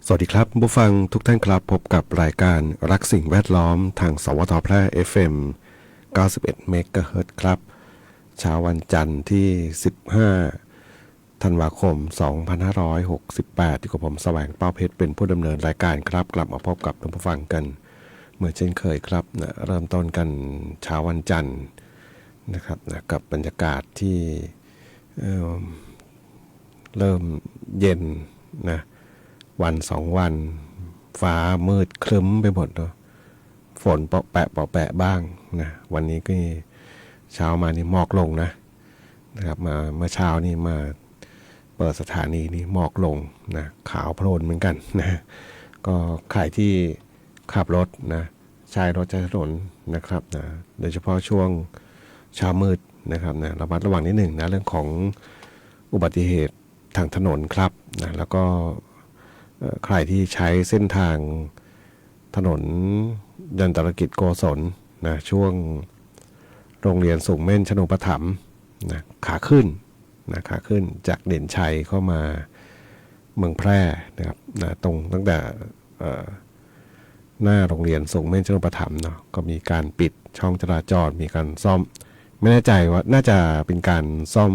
สวัสดีครับผู้ฟังทุกท่านครับพบกับรายการรักสิ่งแวดล้อมทางสวทแพร่ FM 91 เมกะเฮิรตซ์ครับเช้าวันจันทร์ที่ 15 ธันวาคม 2568ที่กับผมแสวงเป้าเพชรเป็นผู้ดำเนินรายการครับกลับมาพบกับท่านผู้ฟังกันเหมือนเช่นเคยครับนะเริ่มต้นกันเช้าวันจันทร์นะครับนะกับบรรยากาศที่เริ่มเย็นนะวัน2 วันฟ้ามืดครึ้มไปหมดเนาะฝนเปาะแปะบ้างนะวันนี้ก็เช้ามานี่หมอกลงนะครับมาเมื่อเช้านี่มาเปิดสถานีนี่หมอกลงนะขาวโพลนเหมือนกันนะก็ใครที่ขับรถนะใช้รถใช้ถนนนะครับนะโดยเฉพาะช่วงเช้ามืดนะครับนะระมัดระวังนิดหนึ่งนะเรื่องของอุบัติเหตุทางถนนครับนะแล้วก็ใครที่ใช้เส้นทางถนนยันตรกิจโกศลนะช่วงโรงเรียนสูงเม่นชนุปถัมภ์นะขาขึ้นจากเด่นชัยเข้ามาเมืองแพร่นะครับนะตรงตั้งแต่หน้าโรงเรียนสูงเม่นชนุปถัมภ์เนาะก็มีการปิดช่องจราจรมีการซ่อมไม่แน่ใจว่าน่าจะเป็นการซ่อม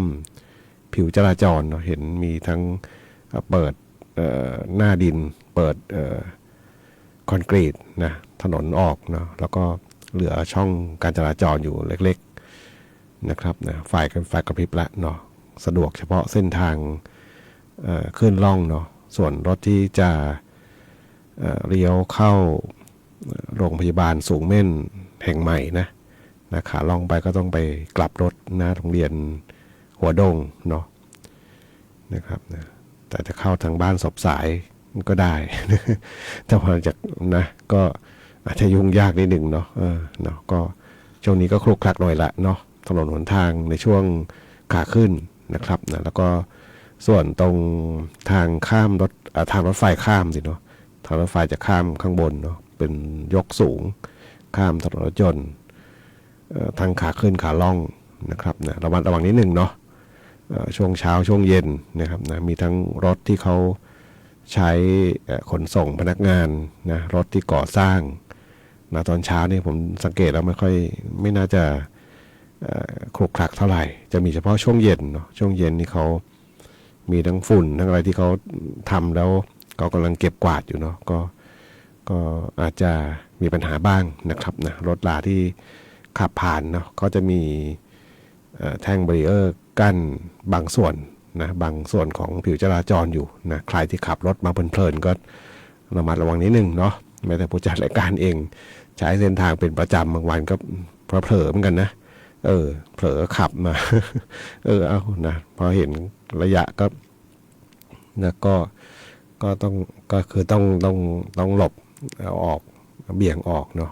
ผิวจราจรเนาะเห็นมีทั้งเปิดหน้าดินเปิดคอนกรีตนะถนนออกเนาะแล้วก็เหลือช่องการจราจรอยู่เล็กๆนะครับนะไฟกระพริบละเนาะสะดวกเฉพาะเส้นทางขึ้นล่องเนาะส่วนรถที่จะเลี้ยวเข้าโรงพยาบาลสูงเม่นแห่งใหม่นะขาล่องไปก็ต้องไปกลับรถนะโรงเรียนหัวดงเนาะนะครับนะแต่จะเข้าทางบ้านศพสายก็ได้ แต่พอจากนะก็อาจจะยุ่งยากนิดหนึ่งเนาะเนาะก็ช่วงนี้ก็คลุกคลักหน่อยละเนาะถนนหนทางในช่วงขาขึ้นนะครับนะแล้วก็ส่วนตรงทางข้ามรถทางรถไฟข้ามสิเนาะทางรถไฟจะข้ามข้างบนเนาะเป็นยกสูงข้ามถนนรถยนต์ทางขาขึ้นขาล่องนะครับนะระมัดระวังนิดหนึ่งเนาะช่วงเช้าช่วงเย็นนะครับนะมีทั้งรถที่เขาใช้ขนส่งพนักงานนะรถที่ก่อสร้างนะตอนเช้านี่ผมสังเกตแล้วไม่น่าจะคลุกคลักเท่าไหร่จะมีเฉพาะช่วงเย็นเนาะช่วงเย็นนี่เขามีทั้งฝุ่นทั้งอะไรที่เขาทำแล้วเขากำลังเก็บกวาดอยู่เนาะก็อาจจะมีปัญหาบ้างนะครับนะรถลาที่ขับผ่านเนาะก็จะมีแท่งบารีเออร์กั้นบางส่วนนะบางส่วนของผิวจราจรอยู่นะใครที่ขับรถมาเพลินๆก็ระมัดระวังนิดนึงเนาะแม้แต่ผู้จัดรายการเองใช้เส้นทางเป็นประจำบางวันก็เผลอเหมือนกันนะเผลอขับมา เอานะพอเห็นระยะก็นะก็ต้องก็คือต้องหลบเอาออกเบี่ยงออกเนาะ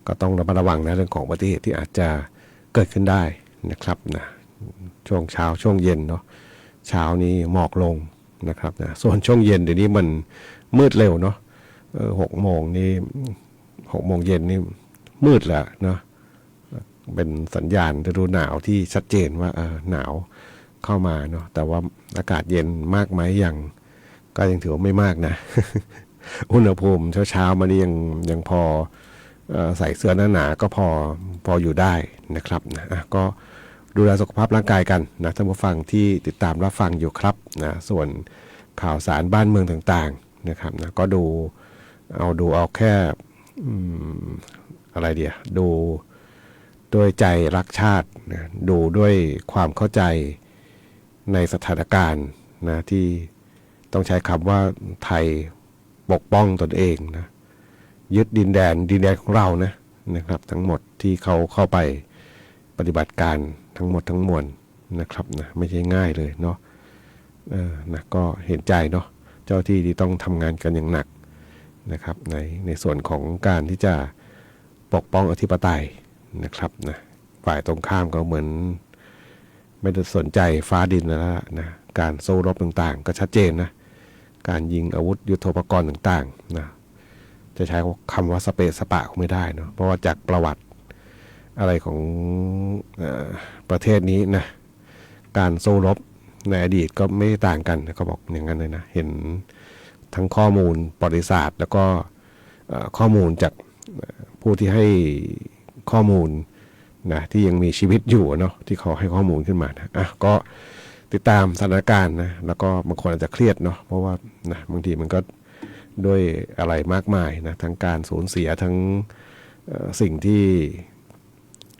ก็ต้องระมัดระวังนะเรื่องของอุบัติเหตุที่อาจจะเกิดขึ้นได้นะครับนะช่วงเช้าช่วงเย็นเนาะเช้านี้หมอกลงนะครับนะส่วนช่วงเย็นเดี๋ยวนี้มันมืดเร็วเนาะ6 โมงนี่6 โมงเย็นนี่มืดแล้วเนาะเป็นสัญญาณฤดูหนาวที่ชัดเจนว่าหนาวเข้ามาเนาะแต่ว่าอากาศเย็นมากไหมก็ยังถือว่าไม่มากนะ อุณหภูมิเช้ามานี่ยังพอใส่เสื้อหนาก็พออยู่ได้นะครับนะก็ดูแลสุขภาพร่างกายกันนะท่านผู้ฟังที่ติดตามรับฟังอยู่ครับนะส่วนข่าวสารบ้านเมืองต่างๆนะครับนะก็ดูเอาแค่อะไรเดียวดูด้วยใจรักชาตินะดูด้วยความเข้าใจในสถานการณ์นะที่ต้องใช้คำว่าไทยปกป้องตนเองนะยึดดินแดนของเรานะครับทั้งหมดที่เขาเข้าไปปฏิบัติการทั้งหมดทั้งมวลนะครับนะไม่ใช่ง่ายเลยเนาะนะก็เห็นใจเนาะเจ้าที่ต้องทำงานกันอย่างหนักนะครับในส่วนของการที่จะปกป้องอธิปไตยนะครับนะฝ่ายตรงข้ามก็เหมือนไม่ได้สนใจฟ้าดินแล้วนะการสู้รบต่างๆก็ชัดเจนนะการยิงอาวุธยุทโธปกรณ์ต่างๆนะจะใช้คำว่าสเปซสปะคงไม่ได้เนาะเพราะว่าจากประวัติอะไรของประเทศนี้นะการสู้รบในอดีตก็ไม่ต่างกันเขาบอกอย่างนั้นเลยนะเห็น ทั้งข้อมูลประวัติศาสตร์แล้วก็ข้อมูลจากผู้ที่ให้ข้อมูลนะที่ยังมีชีวิตอยู่เนาะที่เขาให้ข้อมูลขึ้นมานะก็ติดตามสถานการณ์นะแล้วก็บางคนอาจจะเครียดเนาะเพราะว่านะบางทีมันก็ด้วยอะไรมากมายนะทั้งการสูญเสียทั้งสิ่งที่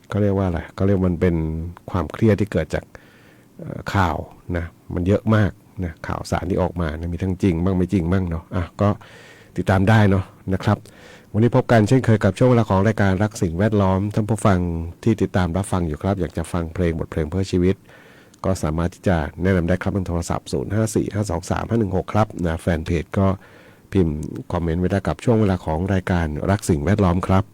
เขาเรียกว่าอะไรก็เรียกมันเป็นความเครียดที่เกิดจากข่าวนะมันเยอะมากนะข่าวสารที่ออกมานะมีทั้งจริงบ้างไม่จริงบ้างเนาะก็ติดตามได้เนาะนะครับวันนี้พบกันเช่นเคยกับช่วงเวลาของรายการรักสิ่งแวดล้อมท่านผู้ฟังที่ติดตามรับฟังอยู่ครับอยากจะฟังเพลงบทเพลงเพื่อชีวิตก็สามารถที่จะแนะนำได้ครับทางโทรศัพท์0545235516ครับนะแฟนเพจก็พิมพ์คอมเมนต์ไว้ได้กับช่วงเวลาของรายการรักสิ่งแวดล้อมครับ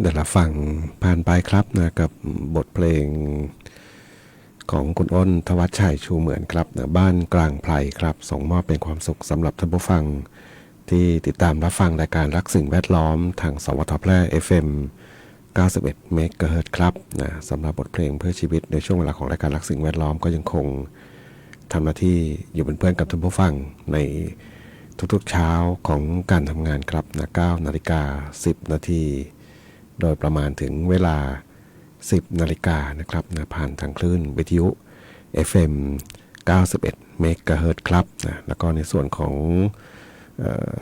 เดี๋ยวเราฟังผ่านไปครับนะกับบทเพลงของคุณอ้นทวัชชัยชูเหมือนครับนะบ้านกลางไพรครับส่งมอบเป็นความสุขสำหรับท่านผู้ฟังที่ติดตามรับฟังรายการรักสิ่งแวดล้อมทางสวทแพร่ FM 91 เมกะเฮิรตซ์ครับนะสำหรับบทเพลงเพื่อชีวิตในช่วงเวลาของรายการรักสิ่งแวดล้อมก็ยังคงทำหน้าที่อยู่เป็นเพื่อนกับท่านผู้ฟังในทุกๆเช้าของการทำงานครับนะ9 นาฬิกา 10 นาทีโดยประมาณถึงเวลา 10 นาฬิกานะครับนะผ่านทางคลื่นวิทยุ FM 91 เมกะเฮิรตซ์ครับนะแล้วก็ในส่วนของ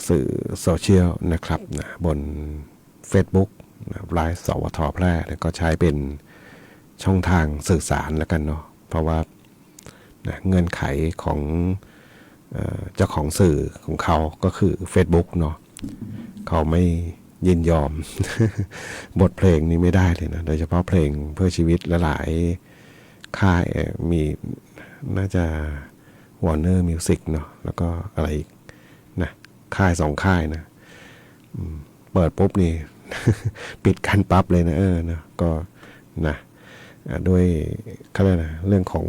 สื่อโซเชียลนะครับนะบน Facebook นะไลฟ์สวทแพร่ก็ใช้เป็นช่องทางสื่อสารแล้วกันเนาะเพราะว่านะเงื่อนไขของเจ้าของสื่อของเขาก็คือ Facebook เนาะเขาไม่ยินยอม บทเพลงนี้ไม่ได้เลยนะโดยเฉพาะเพลงเพื่อชีวิตหลายๆค่ายมีน่าจะ Warner Music เนาะแล้วก็อะไรอีกนะค่าย2 ค่ายนะเปิดปุ๊บนี่ ปิดกันปั๊บเลยนะนะก็นะด้วยเขาเรียกนะเรื่องของ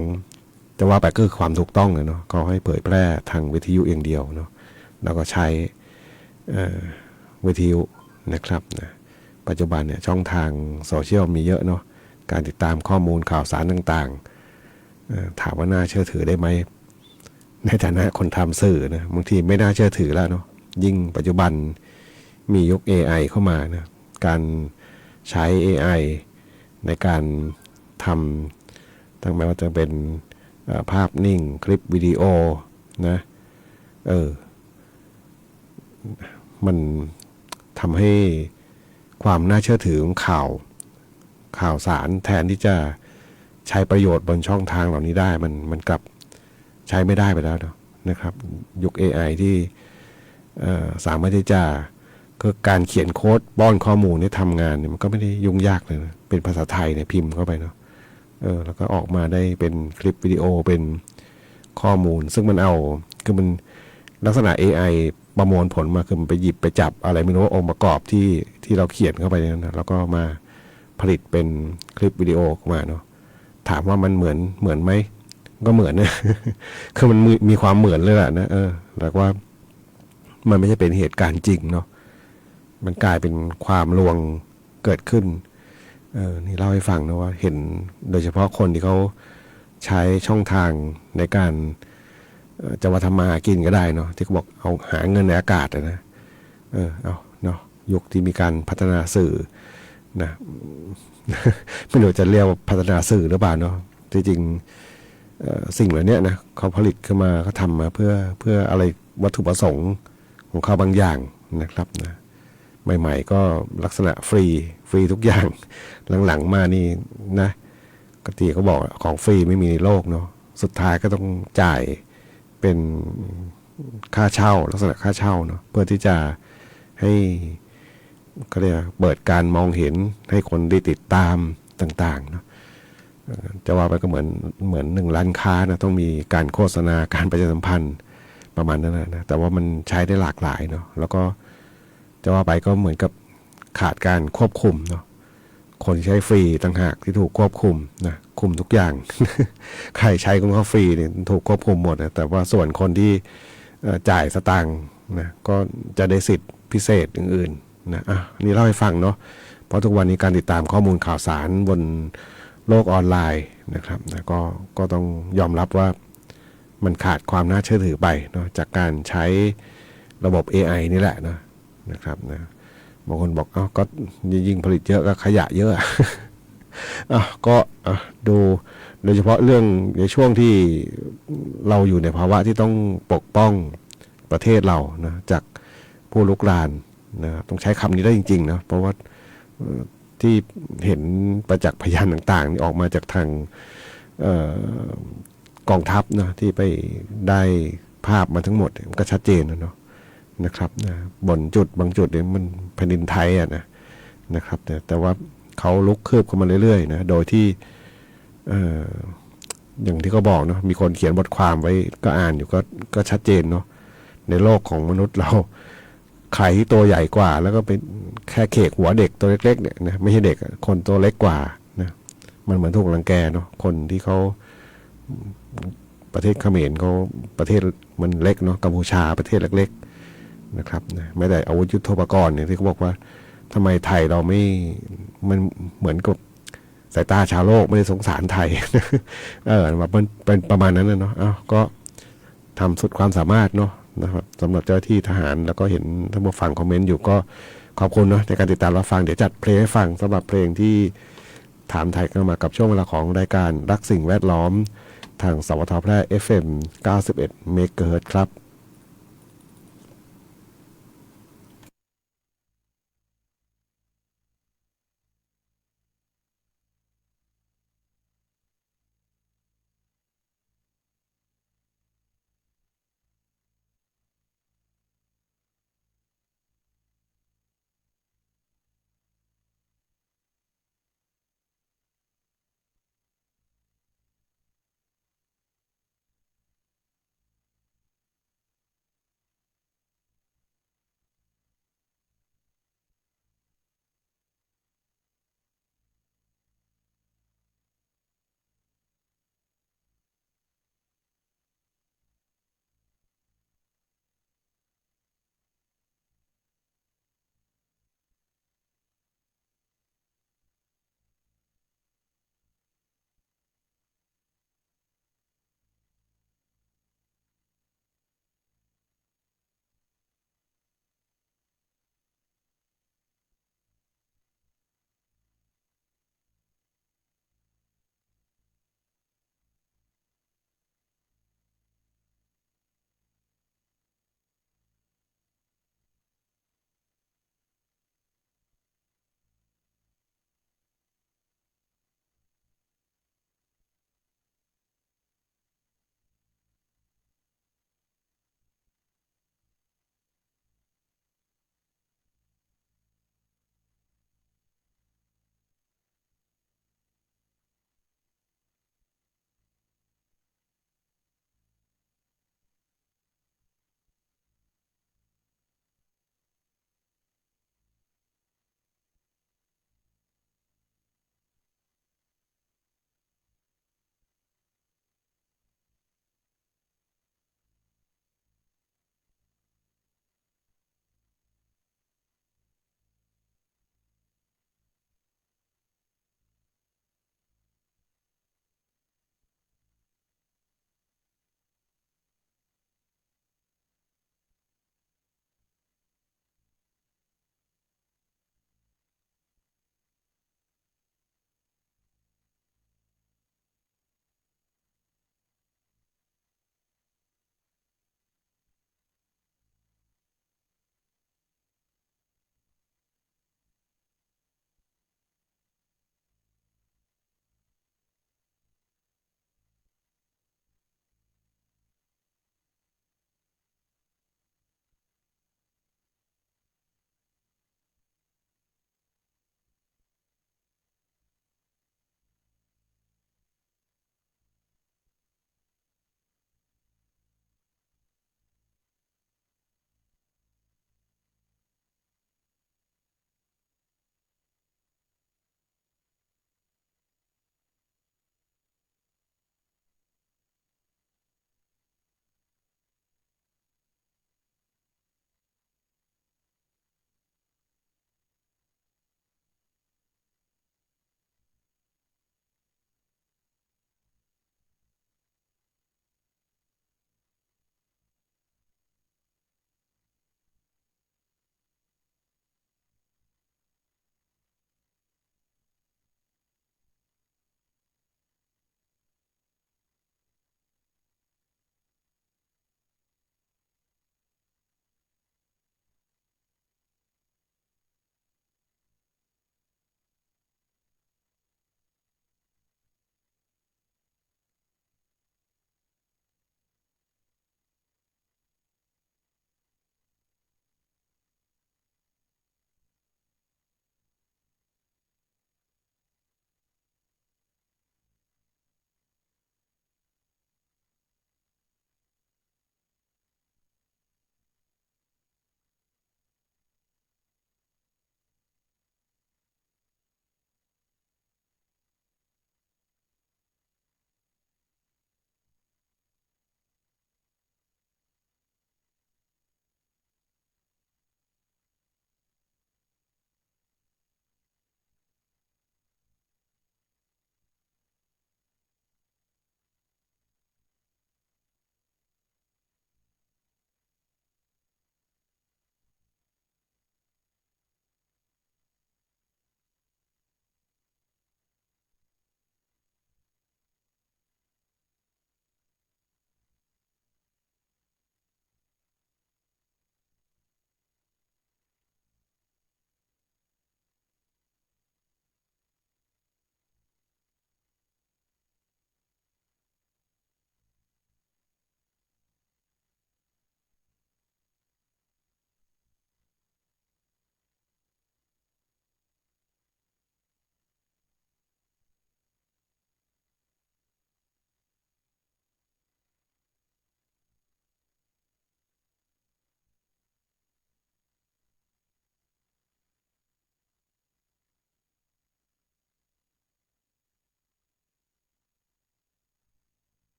จะว่าไปก็คือความถูกต้องเนาะก็ให้เผยแพร่ทางวิทยุอย่างเดียวเนาะแล้วก็ใช้วิทยุนะครับนะปัจจุบันเนี่ยช่องทางโซเชียลมีเยอะเนาะการติดตามข้อมูลข่าวสารต่างๆถามว่าน่าเชื่อถือได้ไหมในฐานะคนทำสื่อนะบางทีไม่น่าเชื่อถือแล้วเนาะยิ่งปัจจุบันมียุค AI เข้ามานะการใช้ AI ในการทำทั้งแม้ว่าจะเป็นภาพนิ่งคลิปวิดีโอนะมันทำให้ความน่าเชื่อถือของข่าวสารแทนที่จะใช้ประโยชน์บนช่องทางเหล่านี้ได้มันกลับใช้ไม่ได้ไปแล้วนะครับยุค AI ที่สามารถที่จะก็การเขียนโค้ดป้อนข้อมูลที่ทำงานเนี่ยมันก็ไม่ได้ยุ่งยากเลยนะเป็นภาษาไทยเนี่ยพิมพ์เข้าไปเนาะแล้วก็ออกมาได้เป็นคลิปวิดีโอเป็นข้อมูลซึ่งมันเอาคือมันลักษณะ AI ประมวลผลมาคือมันไปหยิบไปจับอะไรไม่รู้องค์ประกอบที่เราเขียนเข้าไปนะแล้วก็มาผลิตเป็นคลิปวิดีโอออกมาเนาะถามว่ามันเหมือนไหมก็เหมือนนะ คือมันมีความเหมือนเลยแหละนะแต่ว่ามันไม่ใช่เป็นเหตุการณ์จริงเนาะมันกลายเป็นความลวงเกิดขึ้นนี่เล่าให้ฟังนะว่าเห็นโดยเฉพาะคนที่เขาใช้ช่องทางในการจะว่าทำมาหากินก็ได้เนาะที่เขาบอกเอาหาเงินในอากาศนะเอาเนาะยุคที่มีการพัฒนาสื่อนะ ไม่รู้จะเรียกว่าพัฒนาสื่อหรือเปล่าเนาะที่จริงสิ่งเหล่านี้นะเขาผลิตขึ้นมาเขาทำมาเพื่ออะไรวัตถุประสงค์ของเขาบางอย่างนะครับนะใหม่ๆก็ลักษณะฟรีทุกอย่างหลังๆมานี่นะปกติเขาบอกของฟรีไม่มีในโลกเนาะสุดท้ายก็ต้องจ่ายเป็นค่าเช่าลักษณะค่าเช่าเนาะเพื่อที่จะให้เขาเรียกเปิดการมองเห็นให้คนได้ติดตามต่างๆเนาะจะว่าไปก็เหมือน1 ร้านค้านะต้องมีการโฆษณาการประชาสัมพันธ์ประมาณนั้นนะแต่ว่ามันใช้ได้หลากหลายเนาะแล้วก็จะว่าไปก็เหมือนกับขาดการควบคุมเนาะคนใช้ฟรีต่างหากที่ถูกควบคุมนะคุมทุกอย่าง ใครใช้ของเขาฟรีเนี่ยถูกควบคุมหมดนะแต่ว่าส่วนคนที่จ่ายสตางค์นะก็จะได้สิทธิพิเศษอื่นๆนะนี่เล่าให้ฟังเนาะเพราะทุกวันนี้การติดตามข้อมูลข่าวสารบนโลกออนไลน์นะครับนะก็ต้องยอมรับว่ามันขาดความน่าเชื่อถือไปเนาะจากการใช้ระบบ AI นี่แหละนะครับนะบางคนบอกก็ยิ่งผลิตเยอะก็ขยะเยอะ ก็ดูโดยเฉพาะเรื่องในช่วงที่เราอยู่ในภาวะที่ต้องปกป้องประเทศเรานะจากผู้ลุกรานนะต้องใช้คำนี้ได้จริงๆนะเพราะว่าที่เห็นประจักษ์พยานต่างๆนี่ออกมาจากทางกองทัพนะที่ไปได้ภาพมาทั้งหมดมันก็ชัดเจนนะครับนะบนจุดบางจุดเนี่ยมันแผ่นดินไทยนะครับแต่ว่าเขาลุกคืบเข้ามาเรื่อยๆนะโดยที่อย่างที่เขาบอกเนาะมีคนเขียนบทความไว้ก็อ่านอยู่ก็ชัดเจนเนาะในโลกของมนุษย์เรา ใครที่ตัวใหญ่กว่าแล้วก็เป็นแค่เขกหัวเด็กตัวเล็กๆเนี่ยนะไม่ใช่เด็กคนตัวเล็กกว่านะมันเหมือนถูกรังแกเนาะคนที่เขาประเทศเขมรเขาประเทศมันเล็กเนาะกัมพูชาประเทศเล็กๆนะครับนะแม้แต่อาวุธยุทโธปกรณ์เนี่ยที่เขาบอกว่าทำไมไทยเราไม่มันเหมือนกับสายตาชาวโลกไม่ได้สงสารไทย แบบมันเป็นประมาณนั้นนะเนาะก็ทำสุดความสามารถเนาะนะครับสำหรับเจ้าที่ทหารแล้วก็เห็นท่านผู้ฟังคอมเมนต์อยู่ก็ขอบคุณเนาะในการติดตามรับฟังเดี๋ยวจัดเพลงให้ฟังสำหรับเพลงที่ถามไทยกันมากับช่วงเวลาของรายการรักสิ่งแวดล้อมทางสวทแพร่ FM 91เมกะเฮิรตซ์ครับ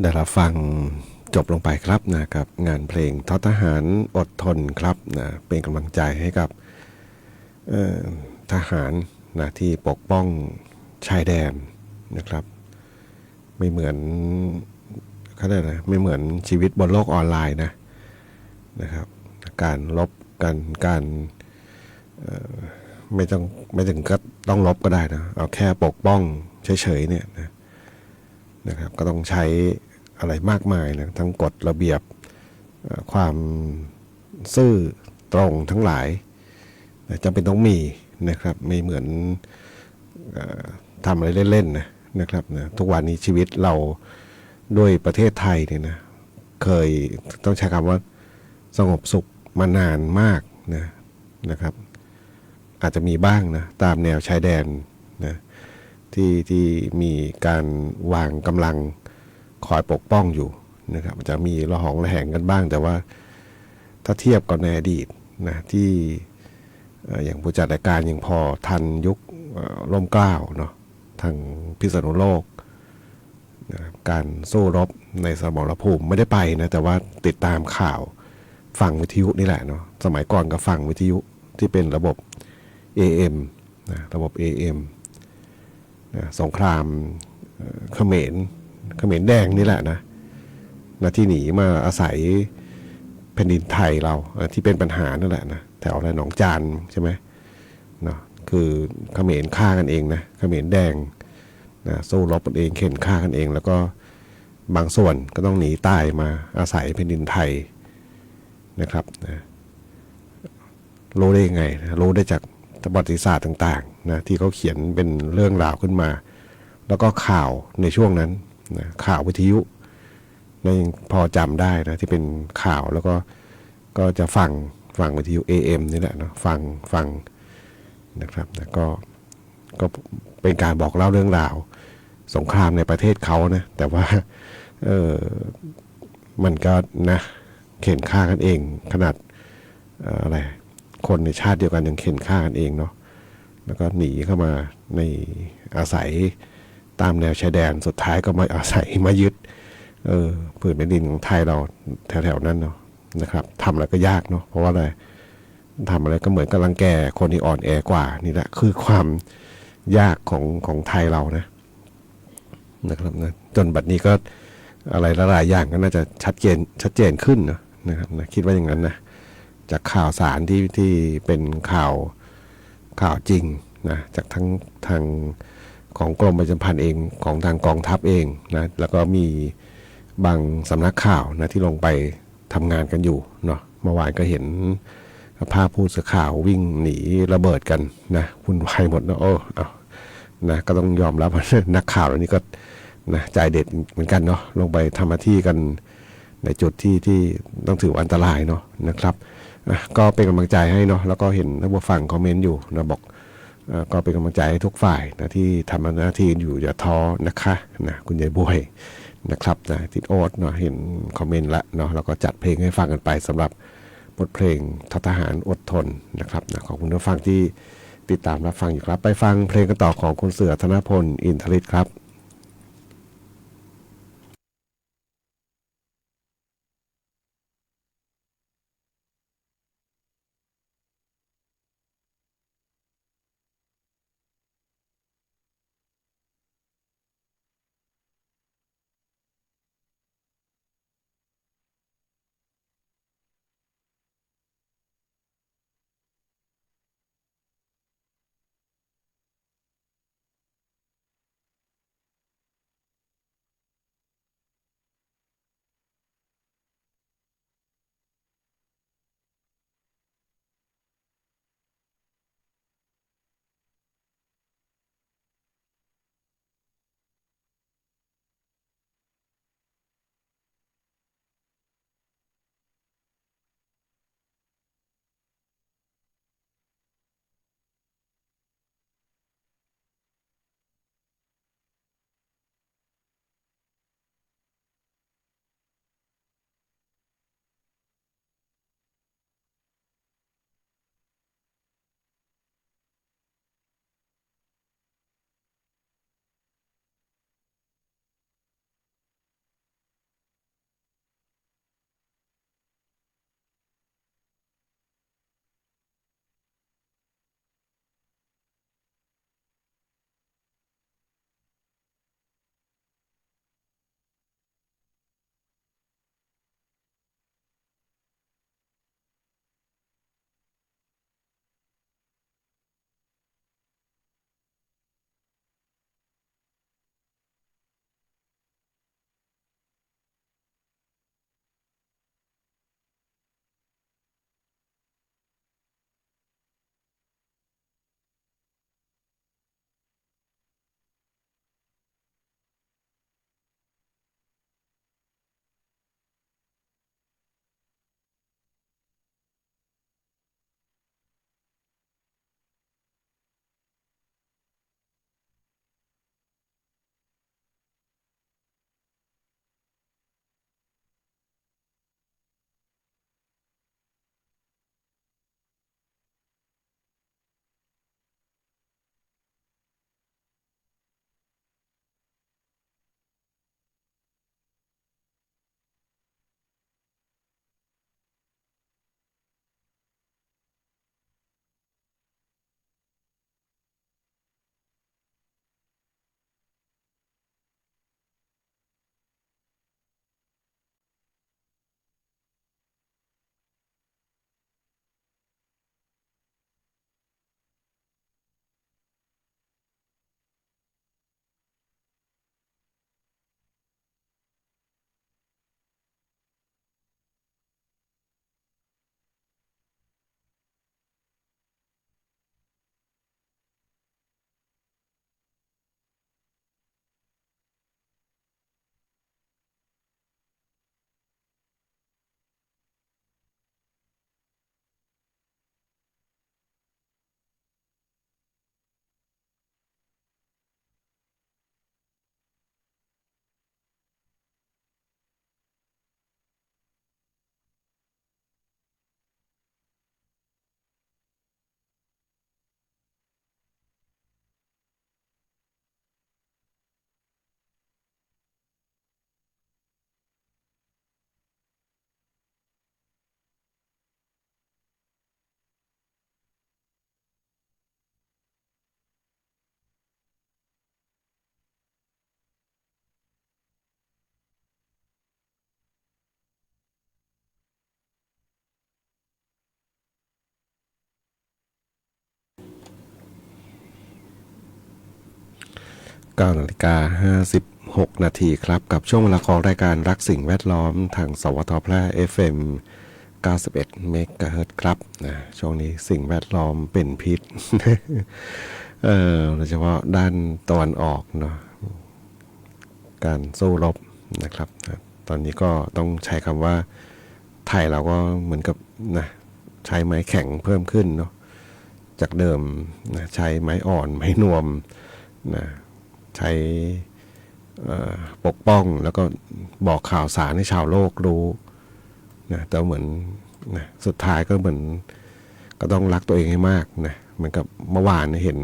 ได้รับฟังจบลงไปครับนะครับงานเพลงทอทหารอดทนครับนะเป็นกำลังใจให้กับทหารนะที่ปกป้องชายแดนนะครับไม่เหมือนเขาเรียกนะไม่เหมือนชีวิตบนโลกออนไลน์นะครับการลบการไม่ต้องไม่ถึงก็ต้องลบก็ได้นะเอาแค่ปกป้องเฉยๆเนี่ยนะครับก็ต้องใช้อะไรมากมายนะทั้งกฎระเบียบความซื่อตรงทั้งหลายจำเป็นต้องมีนะครับไม่เหมือนทำอะไรเล่นๆนะครับนะทุกวันนี้ชีวิตเราด้วยประเทศไทยเนี่ยนะเคยต้องใช้คำว่าสงบสุขมานานมากนะครับอาจจะมีบ้างนะตามแนวชายแดนนะที่มีการวางกำลังคอยปกป้องอยู่นะครับจะมีระหองระแหงกันบ้างแต่ว่าถ้าเทียบกับในอดีตนะที่อย่างผู้จัดรายการยังพอทันยุคร่มเกล้าเนาะทางพิษณุโลกนะการสู้รบในสมรภูมิไม่ได้ไปนะแต่ว่าติดตามข่าวฟังวิทยุนี่แหละเนาะสมัยก่อนก็ฟังวิทยุที่เป็นระบบ AM นะระบบ AM นะสงครามเขมรแดงนี่แหละนะที่หนีมาอาศัยแผ่นดินไทยเราที่เป็นปัญหานั่นแหละนะแถวอะไรหนองจานใช่ไหมเนาะคือเขมรฆ่ากันเองนะเขมรแดงนะสู้รบกันเองเข็นฆ่ากันเองแล้วก็บางส่วนก็ต้องหนีตายมาอาศัยแผ่นดินไทยนะครับนะรู้ได้ยังไงนะรู้ได้จากประวัติศาสตร์ต่างๆนะที่เขาเขียนเป็นเรื่องราวขึ้นมาแล้วก็ข่าวในช่วงนั้นนะข่าววิทยุนะยังพอจำได้นะที่เป็นข่าวแล้วก็จะฟังวิทยุ AM นี่แหละเนาะฟังนะครับนะก็เป็นการบอกเล่าเรื่องราวสงครามในประเทศเขานะแต่ว่าเออมันก็นะเข็นฆ่ากันเองขนาดอะไรคนในชาติเดียวกันยังเข็นฆ่ากันเองเนาะแล้วก็หนีเข้ามาในอาศัยตามแนวชายแดนสุดท้ายก็มาอาศัยมายึดผืนแผ่นดินของไทยเราแถวๆนั้นเนาะนะครับทำอะไรก็ยากเนาะเพราะว่าอะไรทำอะไรก็เหมือนกำลังแก่คนที่อ่อนแอกว่านี่แหละคือความยากของไทยเรานะครับนะจนบัดนี้ก็อะไรหลายอย่างก็น่าจะชัดเจนขึ้นนะครับนะคิดว่าอย่างนั้นนะจากข่าวสารที่เป็นข่าวจริงนะจากทั้งทางของกรมประชาสัมพันธ์เองของทางกองทัพเองนะแล้วก็มีบางสำนักข่าวนะที่ลงไปทำงานกันอยู่เนาะเมื่อวานก็เห็นภาพผู้สื่อข่าววิ่งหนีระเบิดกันนะวุ่นวายหมดนะเอานะก็ต้องยอมรับว่านักข่าวเหล่านี้ก็นะใจเด็ดเหมือนกันเนาะลงไปทำหน้าที่กันในจุดที่ต้องถืออันตรายเนาะนะครับก็เป็นกำลังใจให้เนาะแล้วก็เห็นท่านผู้ฟังคอมเมนต์อยู่นะบอกก็เป็นกำลังใจให้ทุกฝ่ายนะที่ทำหน้าที่อยู่อย่าท้อนะคะนะคุณยายบวยนะครับนะติดโอ๊ตเนาะเห็นคอมเมนต์ละเนาะแล้วก็จัดเพลงให้ฟังกันไปสำหรับบทเพลงทหารอดทนนะครับนะขอบคุณผู้ฟังที่ติดตามรับฟังอยู่ครับไปฟังเพลงกันต่อของคุณเสือธนพลอินทริศครับ 9:56 นาทีครับกับช่วงเวลาของรายการรักสิ่งแวดล้อมทางสวทแพร่ FM 91 เมกะเฮิรตซ์ครับนะช่วงนี้สิ่งแวดล้อมเป็นพิษ โดยเฉพาะด้านตะวันออกเนาะการสู้รบนะครับตอนนี้ก็ต้องใช้คำว่าไทยเราก็เหมือนกับนะใช้ไม้แข็งเพิ่มขึ้นเนาะจากเดิมนะใช้ไม้อ่อนไม้นวมนะใช้ปกป้องแล้วก็บอกข่าวสารให้ชาวโลกรู้นะแต่เหมือนนะสุดท้ายก็เหมือนก็ต้องรักตัวเองให้มากนะเหมือนกับเมื่อวานเห็น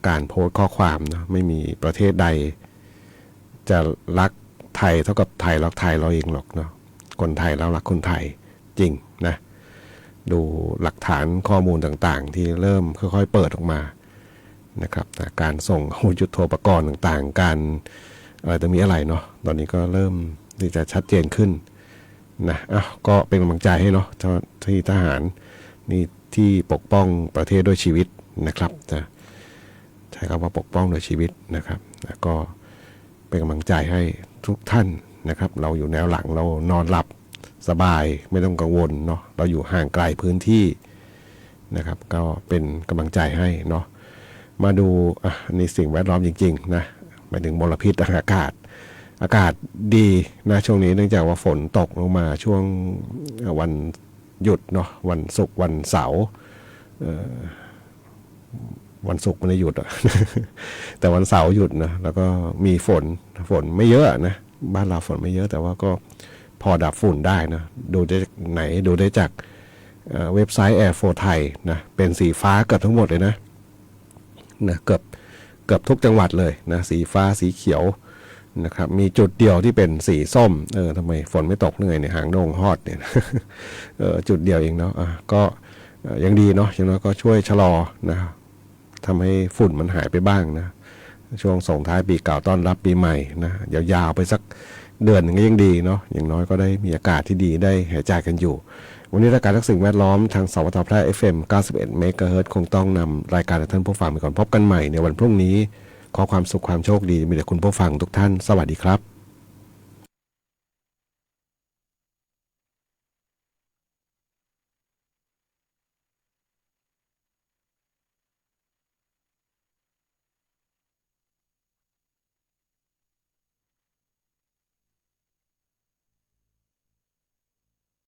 การโพสต์ข้อความนะไม่มีประเทศใดจะรักไทยเท่ากับไทยรักไทยเราเองหรอกเนาะคนไทยแล้วรักคนไทยจริงนะดูหลักฐานข้อมูลต่างๆที่เริ่มค่อยๆเปิดออกมานะครับการส่งอาวุธยุทโธปกรณ์ต่างๆการอะไรต่อมีอะไรเนาะตอนนี้ก็เริ่มที่จะชัดเจนขึ้นนะก็เป็นกำลังใจให้เนาะที่ทหารนี่ที่ปกป้องประเทศด้วยชีวิตนะครับจะใช้คำว่าปกป้องด้วยชีวิตนะครับก็เป็นกำลังใจให้ทุกท่านนะครับเราอยู่แนวหลังเรานอนหลับสบายไม่ต้องกังวลเนาะเราอยู่ห่างไกลพื้นที่นะครับก็เป็นกำลังใจให้เนาะมาดูในสิ่งแวดล้อมจริงๆนะหมายถึงมลพิษทางอากาศดีนะช่วงนี้เนื่องจากว่าฝนตกลงมาช่วงวันหยุดเนาะวันศุกร์วันเสาร์วันศุกร์มันหยุดอะ แต่วันเสาร์หยุดนะแล้วก็มีฝนไม่เยอะนะบ้านเราฝนไม่เยอะแต่ว่าก็พอดับฝุ่นได้นะดูได้ไหนดูได้จากเว็บไซต์ Air for Thai นะเป็นสีฟ้าเกือบทั้งหมดเลยนะเกือบทุกจังหวัดเลยนะสีฟ้าสีเขียวนะครับมีจุดเดียวที่เป็นสีส้มทำไมฝนไม่ตกเลยเนี่ยหางดงฮอดเนี่ย จุดเดียวเองเนาะก็ยังดีเนาะอย่างน้อยก็ช่วยชะลอนะทำให้ฝุ่นมันหายไปบ้างนะช่วงส่งท้ายปีเก่าต้อนรับปีใหม่นะยาวๆไปสักเดือนหนึ่งก็ยังดีเนาะอย่างน้อยก็ได้มีอากาศที่ดีได้หายใจกันอยู่วันนี้รายการรักสิ่งแวดล้อมทางสวทแพร่ FM 91 เมกะเฮิรตซ์คงต้องนำรายการให้ท่านผู้ฟังไปก่อนพบกันใหม่ในวันพรุ่งนี้ขอความสุขความโชคดีมีแต่คุณผู้ฟังทุกท่านสวัสดีครับ